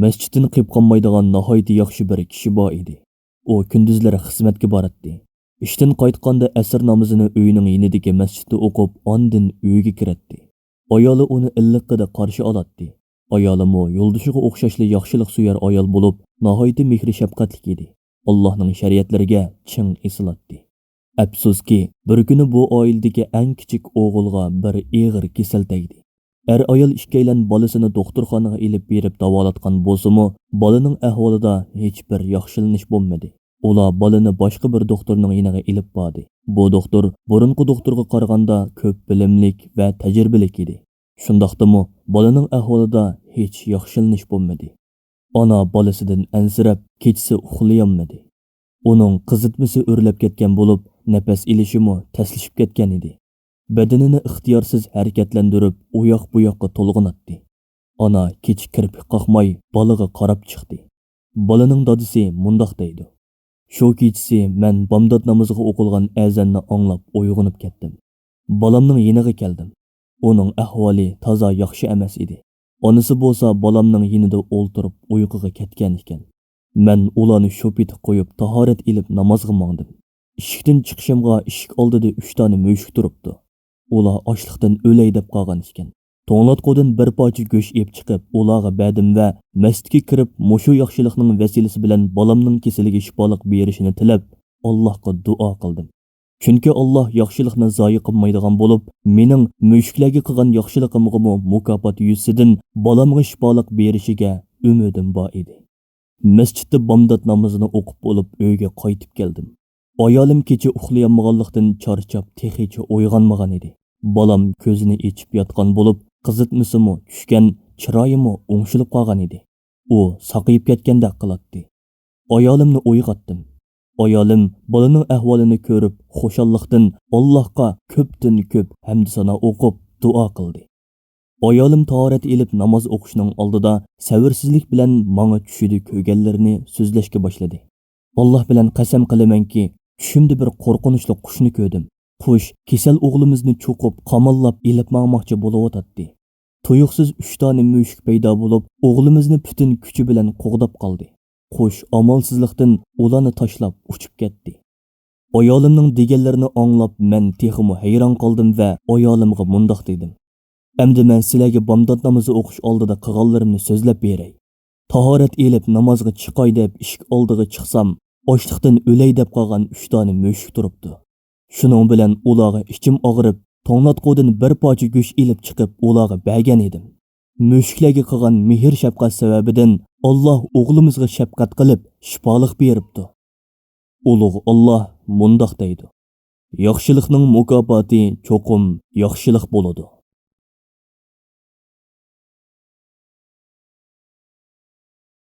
Masjiddan qilib qolmaydigan nihoyat yaxshi bir kishi bor edi. U kunduzlari xizmatga boradi. Ishdan qaytganda asr namozini uyining yonidagi masjidda o'qib, ondan uyiga kiradi. Ayoli uni illiqqida qarshi oladi. Ayolimi yo'ldoshiga o'xshashli yaxshilik suyar ayol bo'lib, nihoyat mehr shafqatli edi. Allohning shariatlariga ching esiladi. Afsuski, bir kuni bu oiladagi eng kichik o'g'ilga bir og'ir kasal tegdi. Ayol ikkalan bolasini doktorxonaga elib berib davolatgan bo'lsa-mu, bolaning ahvolida hech bir yaxshilanish bo'lmadi. Ular bolani boshqa bir doktorning yoniga elib bordi. Bu doktor burunqi doktorga qaraganda ko'p bilimlik va tajribali edi. Shundaqdimi, bolaning ahvolida hech yaxshilanish bo'lmadi. Ona bolasidan ansirab, kechasi uxlayolmadi. Uning qizitmasi o'rlab ketgan bo'lib, nafas ilishimi taslishib ketgan edi. Badanini ixtiyorsiz harakatlantirib, u yoq bu yoqqa to'lg'inatdi. Ona kecha kirpik qoqmay bolaga qarab chiqdi. Bolaning dadisi mundoq deydi: "Shu kechasi men bomdod namoziga o'qilgan azanni anglab uyg'onib ketdim. Bolamning yeniga keldim. Uning ahvoli toza yaxshi emas edi. Onasi bo'lsa bolamning yonida o'ltirib uyquga ketgan ekan. Men ularni shopitib qo'yib tahorat ilib namozga mangdim. Eshikdan chiqishimga eshik oldida 3 dona müşük turibdi. Ular ochliqdan o'lay deb qolgan ekan. To'nglatqudan bir parcha go'sht yeb chiqib, ularga berdim va masjidga kirib, mushu yaxshilikning vasilasi bilan bolamning kasaliga shifolik berishini tilab, Allohga duo qildim. Chunki Alloh yaxshilikni zoyi qilmaydigan bo'lib, mening müşüklarga qilgan yaxshiligimga mukofot yuzidan bolamga shifolik berishiga umidim bor edi. Masjidda bomdod namozini o'qib bo'lib, uyga qaytib keldim. Ayolim kecha uxlayolmaganlikdan charchab, texicha uyg'onmagan edi. Bolam ko'zini ochib yotgan bo'lib, qizitmisimi tushgan, chiroyimi o'ngshilib qolgan edi. U saqayib ketgandek qiladi. Ayolimni uyg'otdim. Ayolim bolaning ahvolini ko'rib, xushalliqdan Allohga ko'pdan ko'p hamd sano o'qib, duo qildi. Ayolim tahorat ilib namoz o'qishning oldida savirsizlik bilan menga tushidi ko'rganlarini so'zlashga boshladi. Alloh bilan qasam qilamanki, tushimda bir qo'rqinchli qushni ko'rdim. Qush kasal o'g'limizni cho'qib, qamallab ilib mangmoqchi bo'layotdi. Tuyuqsiz 3 dona müşük paydo bo'lib, o'g'limizni butun kuchi bilan qo'g'dab qoldi. Qush amalsizlikdan ularni tashlab uchib ketdi. Ayolimning deganlarini anglab, men texmo hayron qoldim va ayolimga mundoq dedim: "Endi men sizlarga bomdod namozi o'qish oldida qilganlarimni so'zlab beray. Tahorat elib namozga chiqay deb eshik oldiga chiqsam, ochliqdan o'lay deb qolgan 3 dona müşük turibdi. Shuning bilan ularga ichim og'rib, to'nglatqudan bir parcha go'sht elib chiqib, ularga bergan edim. Müşüklarga qilgan mehr shafqat sababidan Alloh o'g'limizga shafqat qilib, shifolik beribdi." Ulug' Alloh mundoq deydi: "Yaxshilikning mukofoti cho'qim yaxshilik bo'ladi."